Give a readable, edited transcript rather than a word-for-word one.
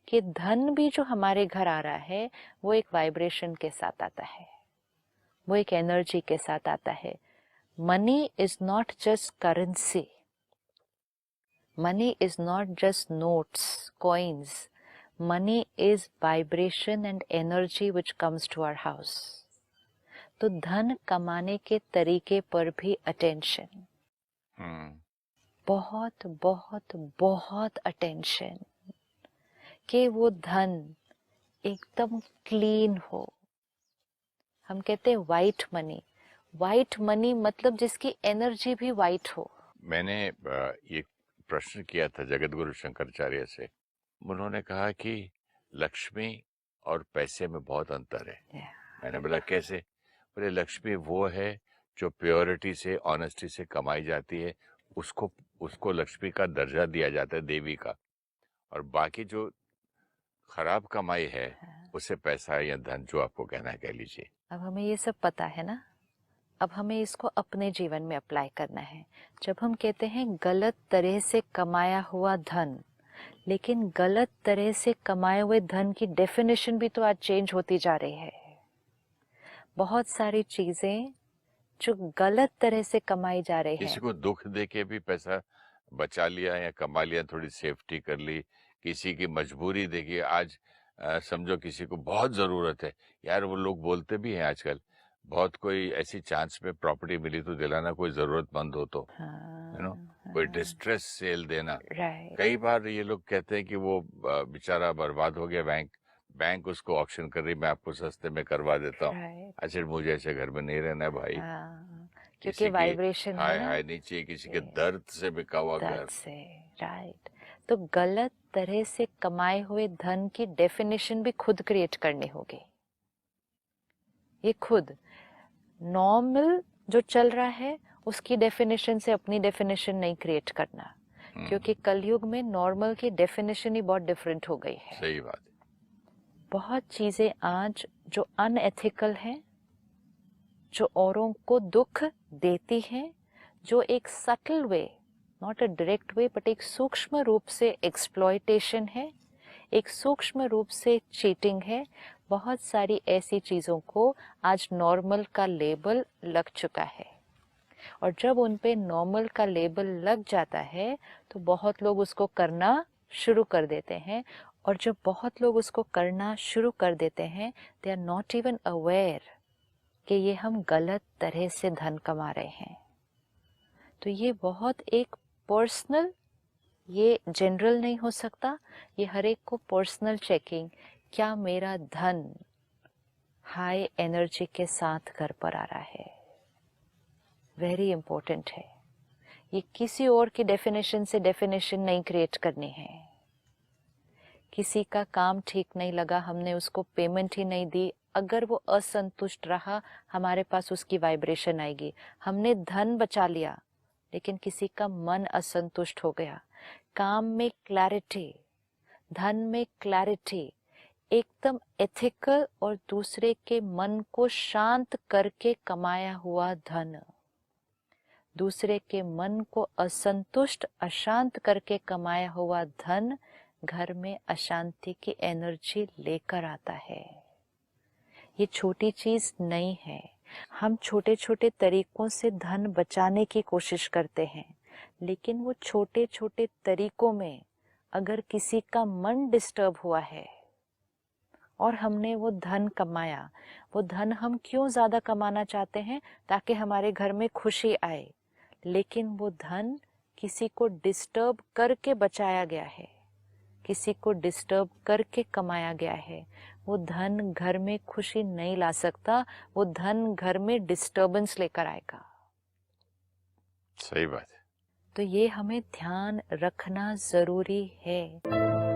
कि धन भी जो हमारे घर आ रहा है वो एक वाइब्रेशन के साथ आता है, वो एक एनर्जी के साथ आता है. Money is not just currency, money is not just notes, coins. Money is vibration and energy which comes to our house. तो धन कमाने के तरीके पर भी अटेंशन, बहुत बहुत बहुत अटेंशन, कि वो धन एकदम क्लीन हो. हम कहते हैं वाइट मनी. वाइट मनी मतलब जिसकी एनर्जी भी वाइट हो. मैंने ये प्रश्न किया था जगत गुरु शंकराचार्य से. उन्होंने कहा कि लक्ष्मी और पैसे में बहुत अंतर है. मैंने बोला कैसे? बोले लक्ष्मी वो है जो प्योरिटी से, ऑनेस्टी से कमाई जाती है, उसको लक्ष्मी का दर्जा दिया जाता है, देवी का. और बाकी जो खराब कमाई है उसे पैसा या धन, जो आपको कहना है कह लीजिए. अब हमें ये सब पता है ना, अब हमें इसको अपने जीवन में अप्लाई करना है. जब हम कहते हैं गलत तरह से कमाया हुआ धन, लेकिन गलत तरह से कमाए हुए धन की डेफिनेशन भी तो आज चेंज होती जा रही है. बहुत सारी चीजें जो गलत तरह से कमाई जा रही है. किसी को दुख दे के भी पैसा बचा लिया या कमा लिया, थोड़ी सेफ्टी कर ली. किसी की मजबूरी देखिए आज, समझो किसी को बहुत जरूरत है यार, वो लोग बोलते भी हैं आजकल, बहुत कोई ऐसी चांस में प्रॉपर्टी मिली तो दिलाना, कोई जरूरतमंद हो तो, कोई डिस्ट्रेस सेल देना. कई बार ये लोग कहते हैं कि वो बेचारा बर्बाद हो गया, बैंक उसको ऑप्शन कर रही, मैं आपको सस्ते में करवा देता हूँ. अच्छा, मुझे ऐसे घर में नहीं रहना है भाई. क्योंकि वाइब्रेशन है ना, हाय नीचे, किसी के दर्द से बिका हुआ घर से. राइट. तो गलत तरह से कमाए हुए धन की डेफिनेशन भी खुद क्रिएट करनी होगी. ये खुद नॉर्मल जो चल रहा है उसकी डेफिनेशन से अपनी डेफिनेशन नहीं क्रिएट करना. क्योंकि कलयुग में नॉर्मल की डेफिनेशन ही बहुत डिफरेंट हो गई है. सही बात है. बहुत चीजें आज जो अनएथिकल हैं, जो औरों को दुख देती हैं, जो एक subtle way, not a direct way, but एक सूक्ष्म रूप से एक्सप्लॉयटेशन है, एक सूक्ष्म रूप से चीटिंग है. बहुत सारी ऐसी चीजों को आज नॉर्मल का लेबल लग चुका है. और जब उन पे नॉर्मल का लेबल लग जाता है तो बहुत लोग उसको करना शुरू कर देते हैं. और जब बहुत लोग उसको करना शुरू कर देते हैं, they are not even aware कि ये हम गलत तरह से धन कमा रहे हैं. तो ये बहुत एक पर्सनल, ये जनरल नहीं हो सकता. ये हर एक को पर्सनल चेकिंग, क्या मेरा धन हाई एनर्जी के साथ घर पर आ रहा है, वेरी इंपॉर्टेंट है. ये किसी और की डेफिनेशन से डेफिनेशन नहीं क्रिएट करनी है. किसी का काम ठीक नहीं लगा, हमने उसको पेमेंट ही नहीं दी, अगर वो असंतुष्ट रहा, हमारे पास उसकी वाइब्रेशन आएगी. हमने धन बचा लिया लेकिन किसी का मन असंतुष्ट हो गया. काम में क्लैरिटी, धन में क्लैरिटी, एकदम एथिकल और दूसरे के मन को शांत करके कमाया हुआ धन, दूसरे के मन को असंतुष्ट, अशांत करके कमाया हुआ धन घर में अशांति की एनर्जी लेकर आता है. ये छोटी चीज नहीं है. हम छोटे छोटे तरीकों से धन बचाने की कोशिश करते हैं, लेकिन वो छोटे छोटे तरीकों में अगर किसी का मन डिस्टर्ब हुआ है और हमने वो धन कमाया, वो धन हम क्यों ज्यादा कमाना चाहते हैं? ताकि हमारे घर में खुशी आए. लेकिन वो धन किसी को डिस्टर्ब करके बचाया गया है, किसी को डिस्टर्ब करके कमाया गया है. वो धन घर में खुशी नहीं ला सकता, वो धन घर में डिस्टर्बेंस लेकर आएगा. सही बात है. तो ये हमें ध्यान रखना जरूरी है.